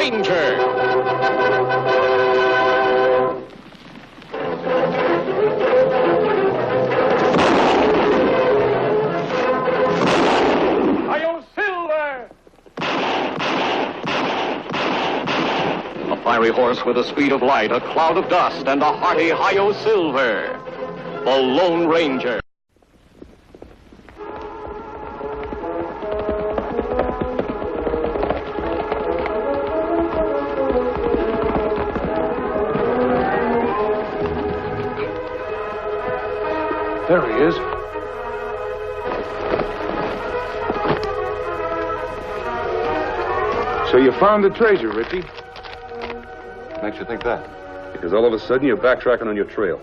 Ranger. Fiery horse with the speed of light, a cloud of dust, and a hearty Hi-Yo Silver, the Lone Ranger. There he is. So you found the treasure, Richie? Makes you think that? Because all of a sudden you're backtracking on your trail.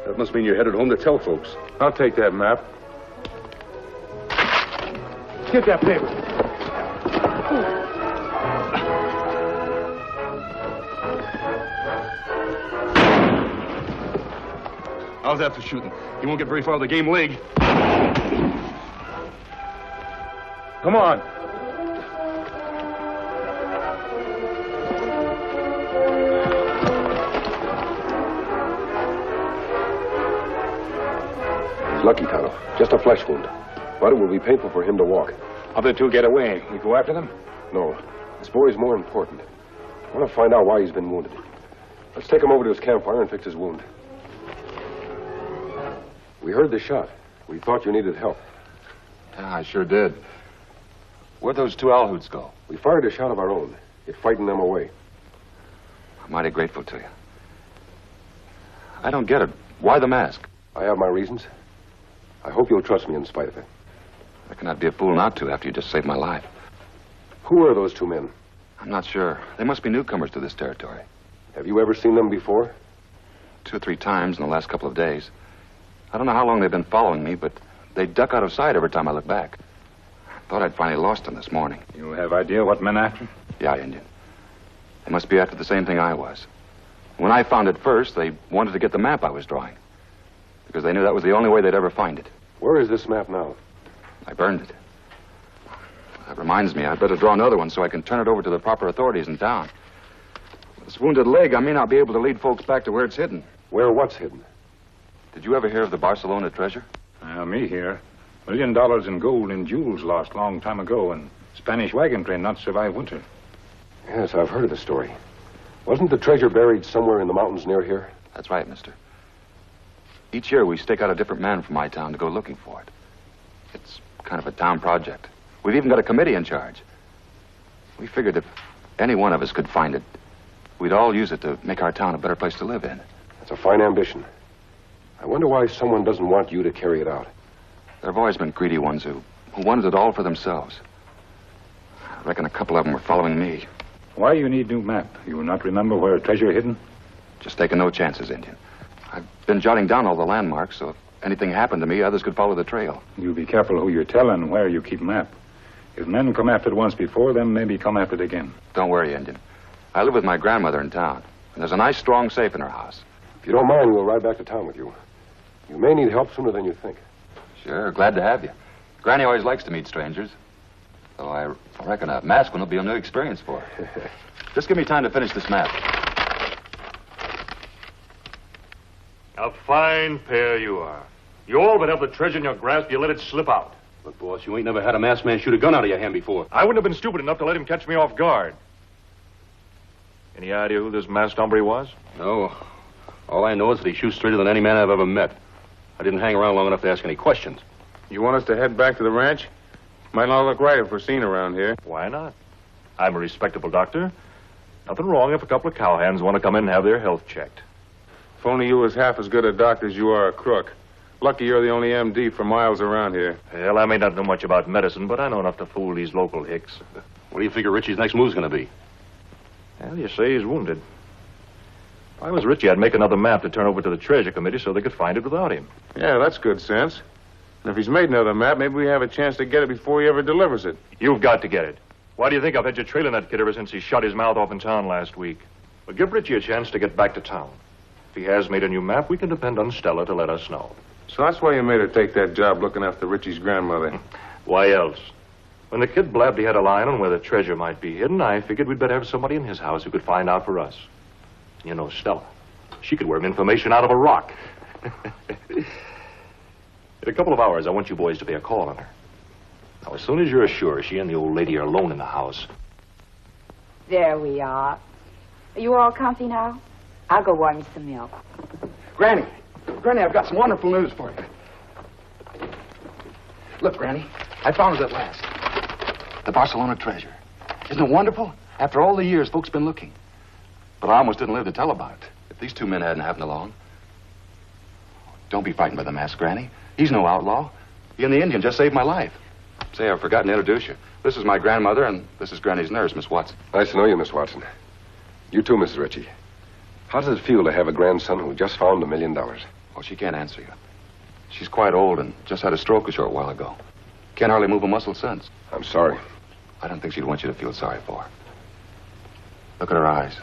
That must mean you're headed home to tell folks. I'll take that map. Get that paper. How's that for shooting? You won't get very far with the game leg. Come on. Lucky, Tonto. Just a flesh wound. But it will be painful for him to walk. Other two get away. We go after them? No. This boy's more important. I want to find out why he's been wounded. Let's take him over to his campfire and fix his wound. We heard the shot. We thought you needed help. Yeah, I sure did. Where'd those two owl hoots go? We fired a shot of our own. It frightened them away. I'm mighty grateful to you. I don't get it. Why the mask? I have my reasons. I hope you'll trust me in spite of it. I cannot be a fool not to after you just saved my life. Who are those two men? I'm not sure. They must be newcomers to this territory. Have you ever seen them before? 2 or 3 times in the last couple of days. I don't know how long they've been following me, but they duck out of sight every time I look back. I thought I'd finally lost them this morning. You have idea what men after? Yeah, Indian. They must be after the same thing I was. When I found it first, they wanted to get the map I was drawing. Because they knew that was the only way they'd ever find it. Where is this map now? I burned it. That reminds me, I'd better draw another one so I can turn it over to the proper authorities in town. With this wounded leg, I may not be able to lead folks back to where it's hidden. Where what's hidden? Did you ever hear of the Barcelona treasure? Me here. $1 million in gold and jewels lost long time ago, and Spanish wagon train not survive winter. Yes, I've heard of the story. Wasn't the treasure buried somewhere in the mountains near here? That's right, mister. Each year we stake out a different man from my town to go looking for it. It's kind of a town project. We've even got a committee in charge. We figured if any one of us could find it, we'd all use it to make our town a better place to live in. That's a fine ambition. I wonder why someone doesn't want you to carry it out. There have always been greedy ones who wanted it all for themselves. I reckon a couple of them were following me. Why you need new map? You will not remember where treasure hidden? Just taking no chances, Indian. I've been jotting down all the landmarks, so if anything happened to me, others could follow the trail. You be careful who you're telling and where you keep map. If men come after it once before, then maybe come after it again. Don't worry, Indian. I live with my grandmother in town, and there's a nice, strong safe in her house. If you don't mind, we'll ride back to town with you. You may need help sooner than you think. Sure, glad to have you. Granny always likes to meet strangers. Though I reckon a mask one will be a new experience for her. Just give me time to finish this map. A fine pair you are. You all but have the treasure in your grasp, you let it slip out. But, boss, you ain't never had a masked man shoot a gun out of your hand before. I wouldn't have been stupid enough to let him catch me off guard. Any idea who this masked hombre was? No. All I know is that he shoots straighter than any man I've ever met. I didn't hang around long enough to ask any questions. You want us to head back to the ranch? Might not look right if we're seen around here. Why not? I'm a respectable doctor. Nothing wrong if a couple of cowhands want to come in and have their health checked. If only you was half as good a doctor as you are a crook. Lucky you're the only MD for miles around here. Well, I may not know much about medicine, but I know enough to fool these local hicks. What do you figure Richie's next move's going to be? Well, you say he's wounded. If I was Richie, I'd make another map to turn over to the Treasure Committee so they could find it without him. Yeah, that's good sense. And if he's made another map, maybe we have a chance to get it before he ever delivers it. You've got to get it. Why do you think I've had you trailing that kid ever since he shot his mouth off in town last week? But give Richie a chance to get back to town. If he has made a new map, we can depend on Stella to let us know. So that's why you made her take that job looking after Richie's grandmother. Why else? When the kid blabbed he had a line on where the treasure might be hidden, I figured we'd better have somebody in his house who could find out for us. You know Stella. She could worm information out of a rock. In a couple of hours, I want you boys to pay a call on her. Now, as soon as you're sure she and the old lady are alone in the house. There we are. Are you all comfy now? I'll go warm you some milk. Granny, I've got some wonderful news for you. Look, Granny, I found it at last. The Barcelona treasure. Isn't it wonderful? After all the years, folks been looking. But I almost didn't live to tell about it. If these two men hadn't happened along. Don't be frightened by the mask, Granny. He's no outlaw. He and the Indian just saved my life. Say, I've forgotten to introduce you. This is my grandmother, and this is Granny's nurse, Miss Watson. Nice to know you, Miss Watson. You too, Mrs. Ritchie. How does it feel to have a grandson who just found $1 million? Well, she can't answer you. She's quite old and just had a stroke a short while ago. Can't hardly move a muscle since. I'm sorry. I don't think she'd want you to feel sorry for her. Look at her eyes.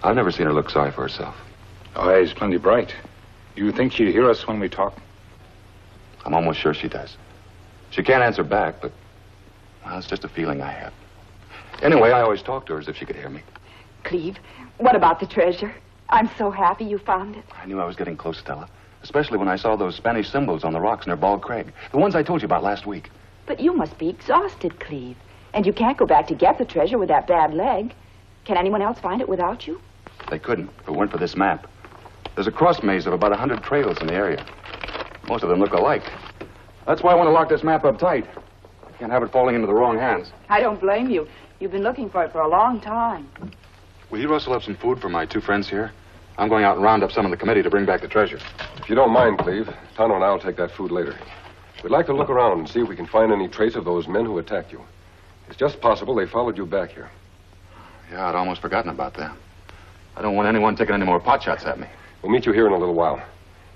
I've never seen her look sorry for herself. Eyes plenty bright. You think she'd hear us when we talk? I'm almost sure she does. She can't answer back, but well, it's just a feeling I have. Anyway, I always talk to her as if she could hear me. Cleve, what about the treasure? I'm so happy you found it. I knew I was getting close, Stella. Especially when I saw those Spanish symbols on the rocks near Bald Crag. The ones I told you about last week. But you must be exhausted, Cleve. And you can't go back to get the treasure with that bad leg. Can anyone else find it without you? They couldn't if it weren't for this map. There's a cross maze of about 100 trails in the area. Most of them look alike. That's why I want to lock this map up tight. I can't have it falling into the wrong hands. I don't blame you. You've been looking for it for a long time. Will you rustle up some food for my two friends here? I'm going out and round up some of the committee to bring back the treasure. If you don't mind, Cleve, Tonto and I'll take that food later. We'd like to look around and see if we can find any trace of those men who attacked you. It's just possible they followed you back here. Yeah, I'd almost forgotten about that. I don't want anyone taking any more pot shots at me. We'll meet you here in a little while.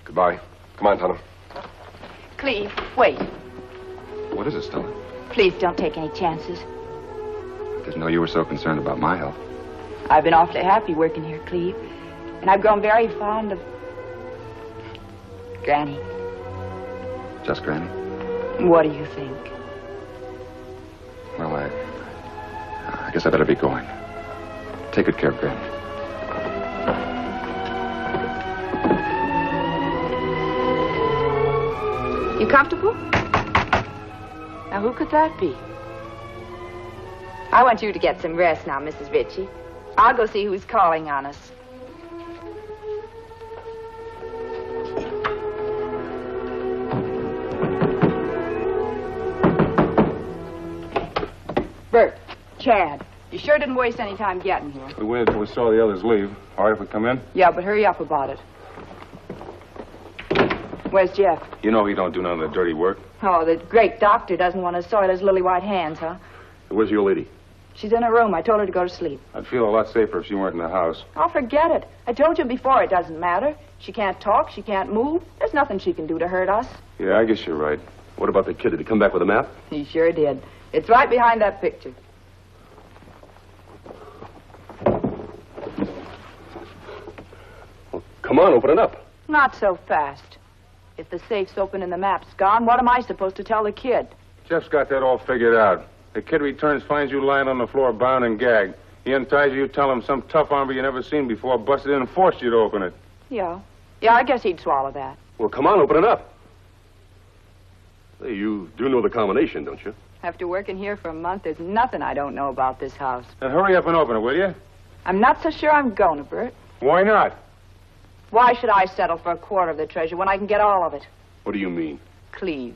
Goodbye. Come on, Tonto. Cleve, wait. What is it, Stella? Please don't take any chances. I didn't know you were so concerned about my health. I've been awfully happy working here, Cleve. And I've grown very fond of Granny. Just Granny? What do you think? Well, I guess I better be going. Take good care of Granny. You comfortable? Now, who could that be? I want you to get some rest now, Mrs. Ritchie. I'll go see who's calling on us. Bert, Chad, you sure didn't waste any time getting here. We waited till we saw the others leave. All right if we come in? Yeah, but hurry up about it. Where's Jeff? You know he don't do none of the dirty work. Oh, the great doctor doesn't want to soil his lily white hands, huh? Where's your lady? She's in her room. I told her to go to sleep. I'd feel a lot safer if she weren't in the house. Oh, forget it. I told you before it doesn't matter. She can't talk. She can't move. There's nothing she can do to hurt us. Yeah, I guess you're right. What about the kid? Did he come back with a map? He sure did. It's right behind that picture. Well, come on, open it up. Not so fast. If the safe's open and the map's gone, what am I supposed to tell the kid? Jeff's got that all figured out. The kid returns, finds you lying on the floor, bound and gagged. He unties you, tell him some tough armor you never seen before busted in and forced you to open it. Yeah. Yeah, I guess he'd swallow that. Well, come on, open it up. Hey, you do know the combination, don't you? After working here for a month, there's nothing I don't know about this house. Then hurry up and open it, will you? I'm not so sure I'm going to, Bert. Why not? Why should I settle for a quarter of the treasure when I can get all of it? What do you mean? Cleve.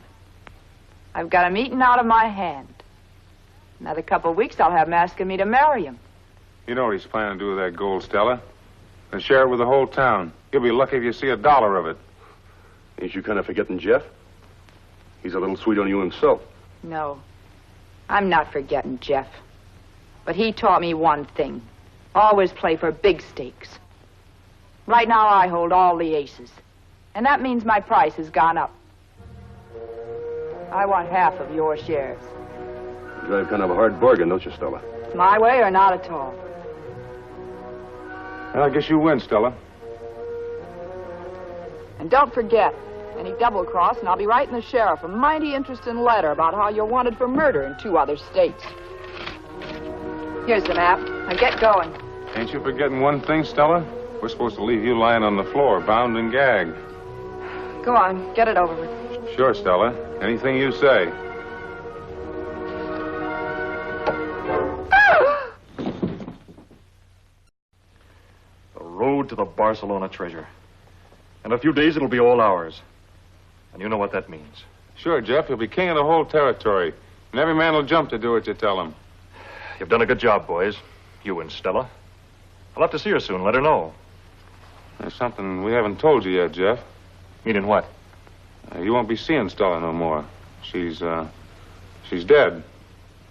I've got him eaten out of my hand. Another couple of weeks, I'll have him asking me to marry him. You know what he's planning to do with that gold, Stella. And share it with the whole town. You'll be lucky if you see $1 of it. Ain't you kind of forgetting Jeff? He's a little sweet on you himself. No, I'm not forgetting Jeff. But he taught me one thing. Always play for big stakes. Right now, I hold all the aces. And that means my price has gone up. I want half of your shares. You drive kind of a hard bargain, don't you, Stella? My way or not at all. Well, I guess you win, Stella. And don't forget, And he double-crossed, and I'll be writing the sheriff a mighty interesting letter about how you're wanted for murder in 2 other states. Here's the map. Now get going. Ain't you forgetting one thing, Stella? We're supposed to leave you lying on the floor, bound and gagged. Go on, get it over with. Sure, Stella. Anything you say. The road to the Barcelona treasure. In a few days, it'll be all ours. And you know what that means. Sure, Jeff. You'll be king of the whole territory. And every man will jump to do what you tell him. You've done a good job, boys. You and Stella. I'll have to see her soon. Let her know. There's something we haven't told you yet, Jeff. Meaning what? You won't be seeing Stella no more. She's dead.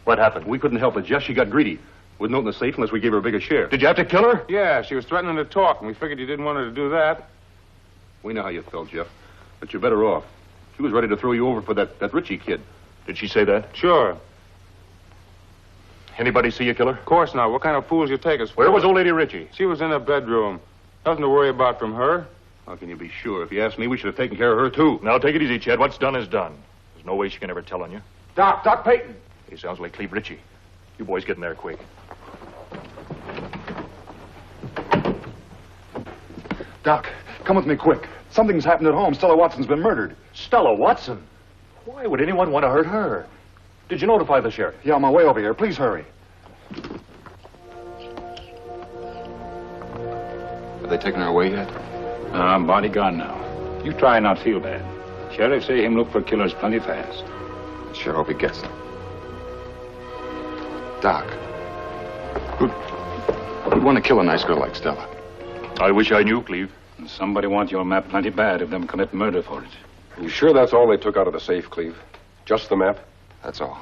What happened? We couldn't help it, Jeff. She got greedy. Wouldn't open the safe unless we gave her a bigger share. Did you have to kill her? Yeah, she was threatening to talk, and we figured you didn't want her to do that. We know how you felt, Jeff. But you're better off. She was ready to throw you over for that Richie kid. Did she say that? Sure. Anybody see you kill her? Of course not. What kind of fools you take us for? Where was old lady Richie? She was in her bedroom. Nothing to worry about from her. How can you be sure? If you ask me, we should have taken care of her, too. Now, take it easy, Chad. What's done is done. There's no way she can ever tell on you. Doc Payton. He sounds like Cleve Richie. You boys get in there quick. Doc, come with me quick. Something's happened at home. Stella Watson's been murdered. Stella Watson? Why would anyone want to hurt her? Did you notify the sheriff? Yeah, on my way over here. Please hurry. Have they taken her away yet? Body gone now. You try not feel bad. Sheriff say him look for killers plenty fast. Sure hope he gets them. Doc, who'd want to kill a nice girl like Stella? I wish I knew, Cleve. Somebody want your map plenty bad if them commit murder for it. Are you sure that's all they took out of the safe, Cleve? Just the map? That's all.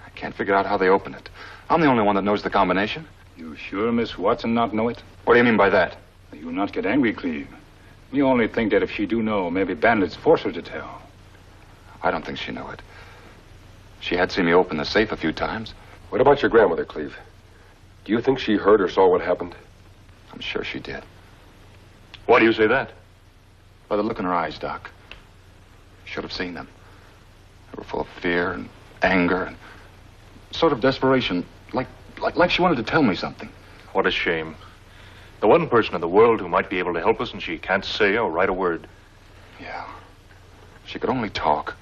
I can't figure out how they open it. I'm the only one that knows the combination. You sure Miss Watson not know it? What do you mean by that? You not get angry, Cleve. You only think that if she do know, maybe bandits force her to tell. I don't think she knew it. She had seen me open the safe a few times. What about your grandmother, Cleve? Do you think she heard or saw what happened? I'm sure she did. Why do you say that? By the look in her eyes, Doc. Should have seen them. They were full of fear and anger and sort of desperation, like she wanted to tell me something. What a shame. The one person in the world who might be able to help us, and she can't say or write a word. Yeah. She could only talk.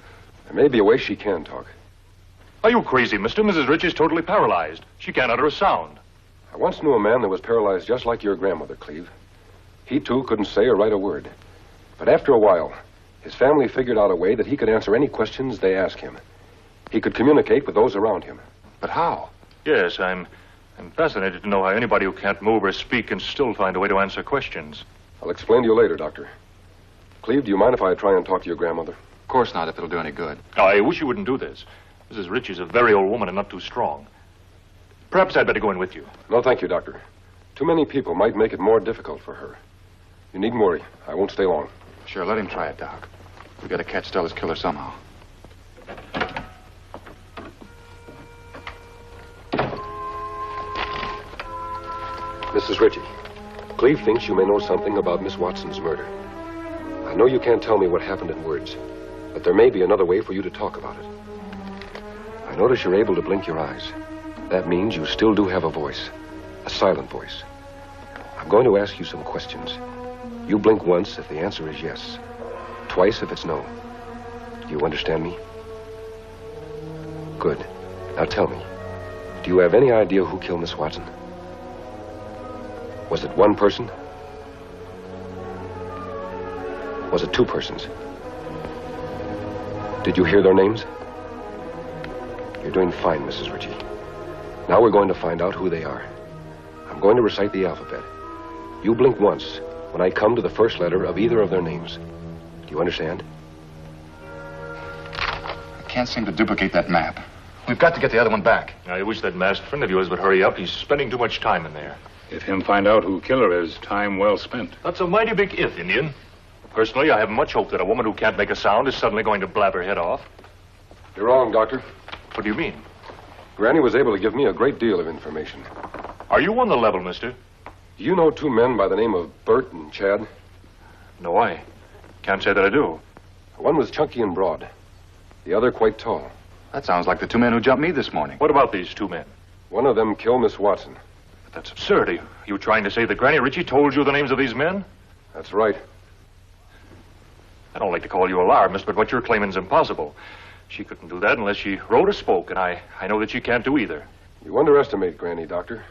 There may be a way she can talk. Are you crazy, mister? Mrs. Rich is totally paralyzed. She can't utter a sound. I once knew a man that was paralyzed just like your grandmother, Cleve. He, too, couldn't say or write a word. But after a while, his family figured out a way that he could answer any questions they asked him. He could communicate with those around him. But how? Yes, I'm fascinated to know how anybody who can't move or speak can still find a way to answer questions. I'll explain to you later, Doctor. Cleve, do you mind if I try and talk to your grandmother? Of course not, if it'll do any good. I wish you wouldn't do this. Mrs. Rich is a very old woman and not too strong. Perhaps I'd better go in with you. No, thank you, Doctor. Too many people might make it more difficult for her. You needn't worry. I won't stay long. Sure, let him try it, Doc. We gotta catch Stella's killer somehow. Mrs. Ritchie, Cleve thinks you may know something about Miss Watson's murder. I know you can't tell me what happened in words, but there may be another way for you to talk about it. I notice you're able to blink your eyes. That means you still do have a voice, a silent voice. I'm going to ask you some questions. You blink once if the answer is yes, twice if it's no. Do you understand me? Good. Now tell me, do you have any idea who killed Miss Watson? Was it one person? Was it two persons? Did you hear their names? You're doing fine, Mrs. Ritchie. Now we're going to find out who they are. I'm going to recite the alphabet. You blink once when I come to the first letter of either of their names. Do you understand? I can't seem to duplicate that map. We've got to get the other one back. I wish that masked friend of yours would hurry up. He's spending too much time in there. If him find out who killer is, time well spent. That's a mighty big if, Indian. Personally, I haven't much hope that a woman who can't make a sound is suddenly going to blab her head off. You're wrong, Doctor. What do you mean? Granny was able to give me a great deal of information. Are you on the level, mister? Do you know two men by the name of Bert and Chad? No, I Can't say that I do. One was chunky and broad. The other quite tall. That sounds like the two men who jumped me this morning. What about these two men? One of them killed Miss Watson. But that's absurd. Are you trying to say that Granny Ritchie told you the names of these men? That's right. I don't like to call you alarmist, but what you're claiming is impossible. She couldn't do that unless she wrote or spoke, and I know that she can't do either. You underestimate Granny, Doctor.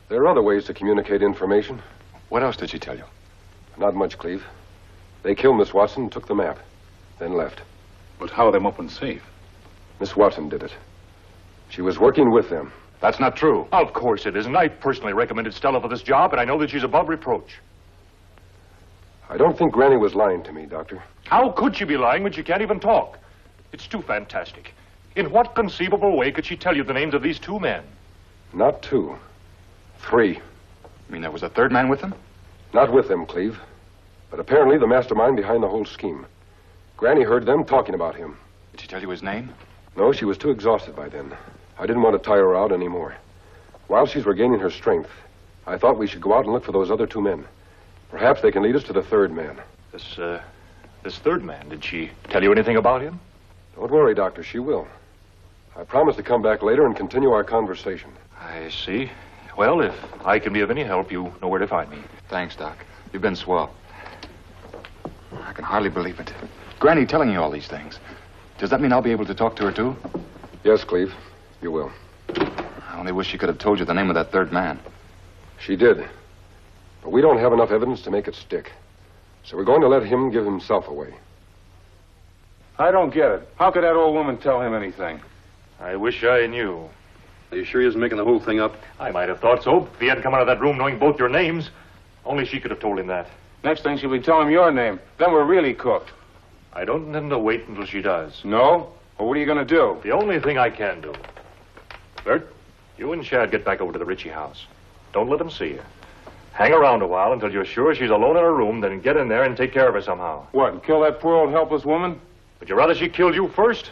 There are other ways to communicate information. What else did she tell you? Not much, Cleve. They killed Miss Watson, took the map, then left. But how are them up and safe? Miss Watson did it. She was working with them. That's not true. Of course it isn't. I personally recommended Stella for this job, and I know that she's above reproach. I don't think Granny was lying to me, Doctor. How could she be lying when she can't even talk? It's too fantastic. In what conceivable way could she tell you the names of these two men? Not two. 3. You mean there was a third man with them? Not with them, Cleve. But apparently the mastermind behind the whole scheme. Granny heard them talking about him. Did she tell you his name? No, she was too exhausted by then. I didn't want to tire her out anymore. While she's regaining her strength, I thought we should go out and look for those other 2 men. Perhaps they can lead us to the third man. This third man, did she tell you anything about him? Don't worry, Doctor, she will. I promise to come back later and continue our conversation. I see. Well, if I can be of any help, you know where to find me. Thanks, Doc. You've been swell. I can hardly believe it. Granny telling you all these things. Does that mean I'll be able to talk to her, too? Yes, Cleve, you will. I only wish she could have told you the name of that third man. She did. But we don't have enough evidence to make it stick. So we're going to let him give himself away. I don't get it. How could that old woman tell him anything? I wish I knew. Are you sure he isn't making the whole thing up? I might have thought so if he hadn't come out of that room knowing both your names. Only she could have told him that. Next thing she'll be telling him your name. Then we're really cooked. I don't intend to wait until she does. No? Well, what are you going to do? The only thing I can do. Bert, you and Shad get back over to the Ritchie house. Don't let them see you. Hang around a while until you're sure she's alone in her room, then get in there and take care of her somehow. What, kill that poor old helpless woman? Would you rather she killed you first?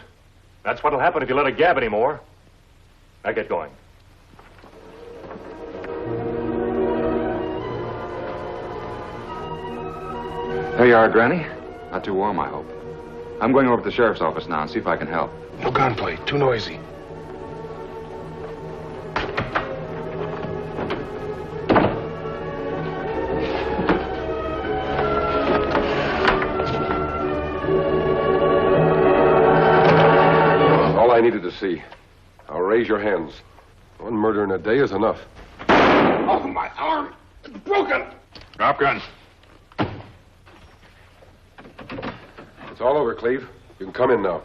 That's what'll happen if you let her gab anymore. Now get going. There you are, Granny. Not too warm, I hope. I'm going over to the sheriff's office now and see if I can help. No gunplay. Too noisy. All I needed to see. Now raise your hands. 1 murder in a day is enough. Oh, my arm! It's broken! Drop gun. It's all over, Cleve. You can come in now.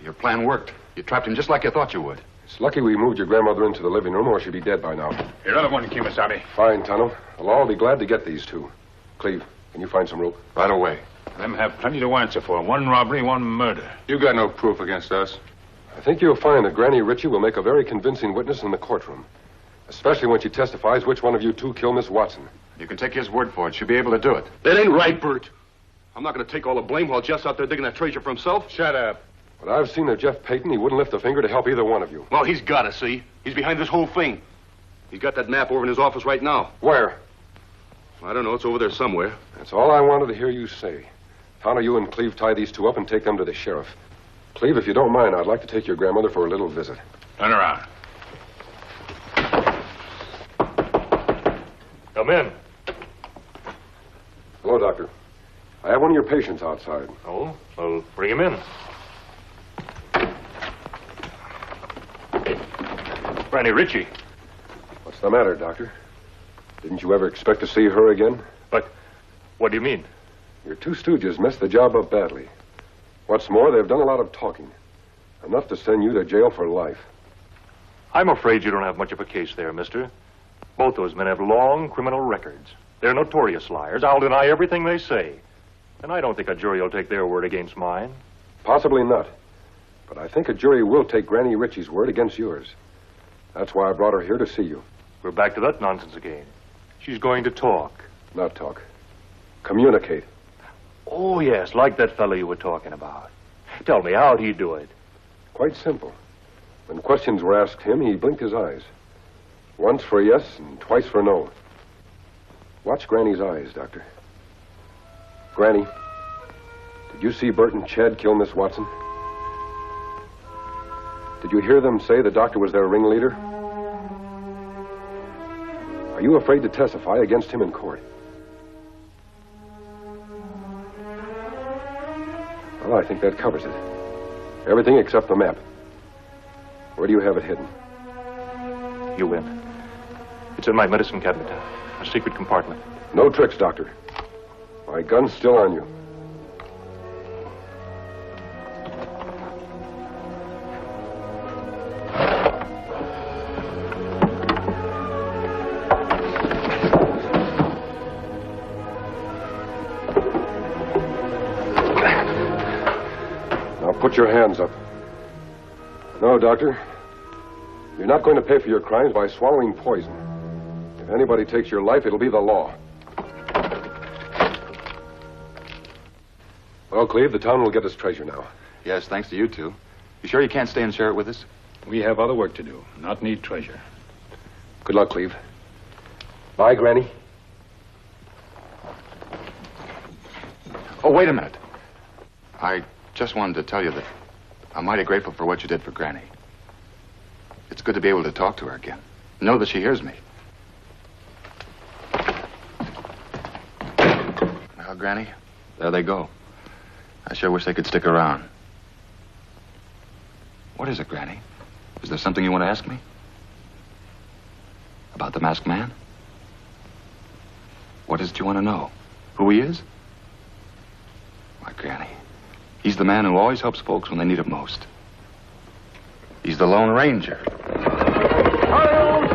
Your plan worked. You trapped him just like you thought you would. It's lucky we moved your grandmother into the living room, or she'd be dead by now. Your other one, Kimasabi. Fine, Tonto. I'll all be glad to get these 2. Cleve, can you find some rope? Right away. Them have plenty to answer for. 1 robbery, 1 murder. You got no proof against us. I think you'll find that Granny Ritchie will make a very convincing witness in the courtroom. Especially when she testifies which one of you 2 killed Miss Watson. You can take his word for it. She'll be able to do it. That ain't right, Bert. I'm not going to take all the blame while Jeff's out there digging that treasure for himself. Shut up. But I've seen that Jeff Payton, he wouldn't lift a finger to help either one of you. Well, he's got to see. He's behind this whole thing. He's got that map over in his office right now. Where? I don't know. It's over there somewhere. That's all I wanted to hear you say. Tonto, you and Cleve tie these 2 up and take them to the sheriff. Cleve, if you don't mind, I'd like to take your grandmother for a little visit. Turn around. Come in. Hello, Doctor. I have one of your patients outside. Oh, well, bring him in. Granny Ritchie. What's the matter, Doctor? Didn't you ever expect to see her again? But what do you mean? Your 2 stooges messed the job up badly. What's more, they've done a lot of talking. Enough to send you to jail for life. I'm afraid you don't have much of a case there, mister. Both those men have long criminal records. They're notorious liars. I'll deny everything they say. And I don't think a jury will take their word against mine. Possibly not. But I think a jury will take Granny Ritchie's word against yours. That's why I brought her here to see you. We're back to that nonsense again. She's going to talk. Not talk. Communicate. Oh, yes, like that fellow you were talking about. Tell me, how'd he do it? Quite simple. When questions were asked him, he blinked his eyes. Once for yes and twice for no. Watch Granny's eyes, Doctor. Granny, did you see Bert and Ched kill Miss Watson? Did you hear them say the doctor was their ringleader? Are you afraid to testify against him in court? Well, I think that covers it. Everything except the map. Where do you have it hidden? You win. It's in my medicine cabinet. A secret compartment. No tricks, Doctor. My gun's still on you. Now put your hands up. No, Doctor. You're not going to pay for your crimes by swallowing poison. If anybody takes your life, it'll be the law. Well, Cleve, the town will get its treasure now. Yes, thanks to you two. You sure you can't stay and share it with us? We have other work to do, not need treasure. Good luck, Cleve. Bye, Granny. Oh, wait a minute. I just wanted to tell you that I'm mighty grateful for what you did for Granny. It's good to be able to talk to her again. Know that she hears me. Well, Granny, there they go. I sure wish they could stick around. What is it, Granny? Is there something you want to ask me? About the masked man? What is it you want to know? Who he is? Why, Granny, he's the man who always helps folks when they need it most. He's the Lone Ranger. Hi-yo,